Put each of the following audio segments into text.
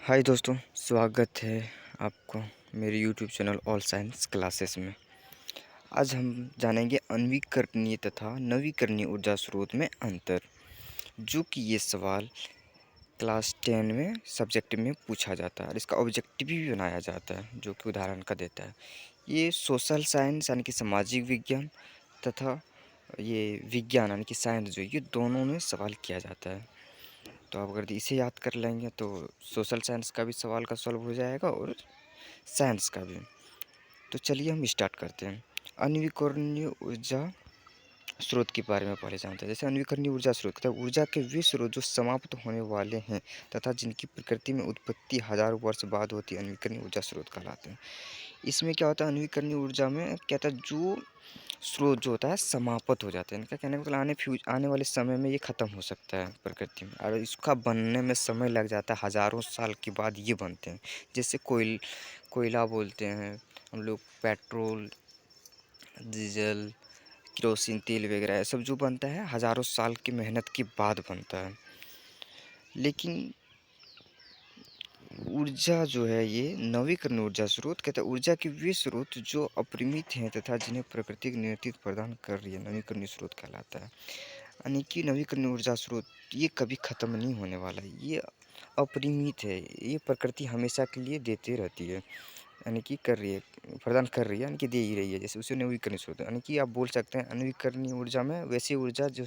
हाय दोस्तों, स्वागत है आपको मेरे YouTube channel all science classes में। आज हम जानेंगे आणविकरणीय तथा नवीकरणीय ऊर्जा स्रोत में अंतर, जो कि ये सवाल क्लास 10 में सब्जेक्ट में पूछा जाता है और इसका ऑब्जेक्टिव भी बनाया जाता है, जो कि उदाहरण का देता है। ये सोशल साइंस यानी कि सामाजिक विज्ञान तथा ये विज्ञान यानी कि साइंस जो ये दोनों में सवाल किया जाता है। तो आप अगर इसे याद कर लेंगे तो सोशल साइंस का भी सवाल का सॉल्व हो जाएगा और साइंस का भी। तो चलिए हम स्टार्ट करते हैं। अनविकरणीय ऊर्जा स्रोत के बारे में पहले जानते हैं। जैसे अनविकरणीय ऊर्जा स्रोत मतलब ऊर्जा के वे स्रोत जो समाप्त होने वाले हैं तथा जिनकी प्रकृति में उत्पत्ति हजारों वर्ष बाद होती है, अनविकरणीय ऊर्जा स्रोत कहलाते हैं। इसमें क्या होता है, अनविकरणीय ऊर्जा में क्या होता है, जो स्रोत जो होता है समाप्त हो जाते हैं। इनका कहने का मतलब आने वाले समय में ये ख़त्म हो सकता है प्रकृति में, और इसका बनने में समय लग जाता है, हज़ारों साल के बाद ये बनते हैं। जैसे कोयला बोलते हैं हम लोग, पेट्रोल, डीजल, केरोसिन तेल वगैरह ये सब जो बनता है हज़ारों साल की मेहनत के बाद बनता है। लेकिन ऊर्जा जो है ये नवीकरणीय ऊर्जा स्रोत कहते हैं ऊर्जा के वे स्रोत जो अपरिमित हैं तथा जिन्हें प्रकृति नियंत्रित प्रदान कर रही है, नवीकरणीय स्रोत कहलाता है। यानी कि नवीकरणीय ऊर्जा स्रोत ये कभी ख़त्म नहीं होने वाला है, ये अपरिमित है, ये प्रकृति हमेशा के लिए देते रहती है, यानी कि कर रही है, प्रदान कर रही है, यानी कि दे ही रही है। जैसे उसे नवीकरणीय स्रोत यानी कि आप बोल सकते हैं अनवीकरणीय ऊर्जा में वैसी ऊर्जा जो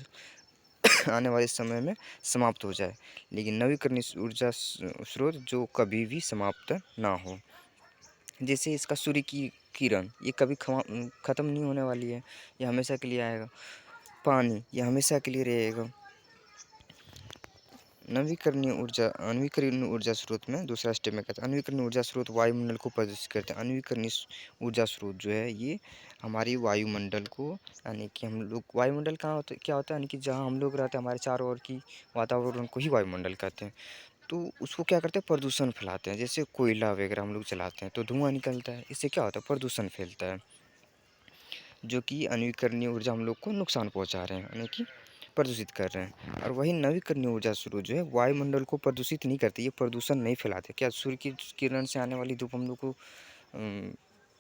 आने वाले समय में समाप्त हो जाए, लेकिन नवीकरणीय ऊर्जा स्रोत जो कभी भी समाप्त ना हो। जैसे इसका सूर्य की किरण ये कभी ख़त्म नहीं होने वाली है, ये हमेशा के लिए आएगा। पानी ये हमेशा के लिए रहेगा। अनवीकरणीय ऊर्जा स्रोत में दूसरा स्टेप में कहते हैं अनवीकरणीय ऊर्जा स्रोत वायुमंडल को प्रदूषित करते हैं। अनवीकरणीय ऊर्जा स्रोत जो है ये हमारी वायुमंडल को, यानी कि हम लोग वायुमंडल कहाँ होता क्या होता है, यानी कि जहाँ हम लोग रहते हैं हमारे चारों ओर की वातावरण को ही वायुमंडल कहते हैं। तो उसको क्या करते हैं, प्रदूषण फैलाते हैं। जैसे कोयला वगैरह हम लोग जलाते हैं तो धुआं निकलता है, इससे क्या होता है, प्रदूषण फैलता है, जो कि अनवीकरणीय ऊर्जा हम लोग को नुकसान पहुँचा रहे हैं, यानी कि प्रदूषित कर रहे हैं। और वही नवीकरणीय ऊर्जा स्रोत जो है वायुमंडल को प्रदूषित नहीं करती, ये प्रदूषण नहीं फैलाते। क्या सूर्य की किरण से आने वाली धूप हम लोग को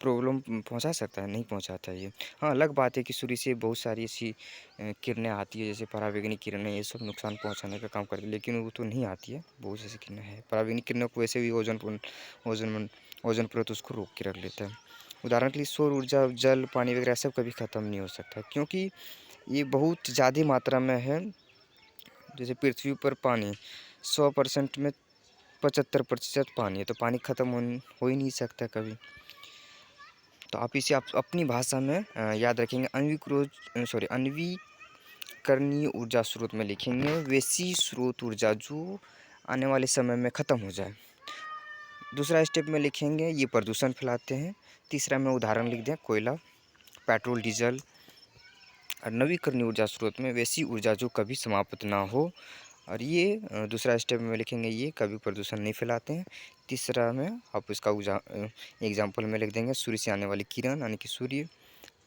प्रॉब्लम पहुंचा सकता है? नहीं पहुंचाता है ये। हाँ, अलग बात है कि सूर्य से बहुत सारी ऐसी किरणें आती है, जैसे पराबैंगनी किरणें, ये सब नुकसान पहुंचाने का काम करती है, लेकिन वो तो नहीं आती है। बहुत ऐसी किरणें हैं, पराबैंगनी किरणों को वैसे भी ओजोन परत उसको रोक के रख लेता है। उदाहरण के लिए सौर ऊर्जा, जल, पानी वगैरह सब कभी ख़त्म नहीं हो सकता, क्योंकि ये बहुत ज़्यादा मात्रा में है। जैसे पृथ्वी पर पानी 100% में 75% पानी है, तो पानी ख़त्म हो ही नहीं सकता कभी। तो आप इसे आप अपनी भाषा में याद रखेंगे। अनवीकरणीय ऊर्जा स्रोत में लिखेंगे वैसी स्रोत ऊर्जा जो आने वाले समय में ख़त्म हो जाए। दूसरा स्टेप में लिखेंगे ये प्रदूषण फैलाते हैं। तीसरा में उदाहरण लिख दें कोयला, पेट्रोल, डीजल। और नवीकरणीय ऊर्जा स्रोत में वैसी ऊर्जा जो कभी समाप्त ना हो, और ये दूसरा स्टेप में लिखेंगे ये कभी प्रदूषण नहीं फैलाते हैं। तीसरा में आप इसका एग्जाम्पल में लिख देंगे सूर्य से आने वाली किरण, यानी कि सूर्य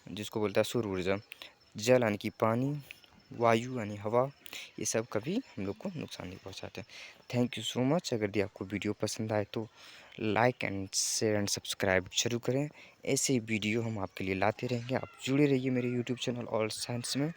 जिसको बोलता है सौर ऊर्जा, जल यानी कि पानी, वायु यानी हवा, ये सब कभी हम लोग को नुकसान नहीं पहुंचाते। Thank you so much. अगर यदि आपको वीडियो पसंद आए तो like and share and subscribe जरूर करें। ऐसे ही वीडियो हम आपके लिए लाते रहेंगे। आप जुड़े रहिए मेरे यूट्यूब चैनल ऑल साइंस में।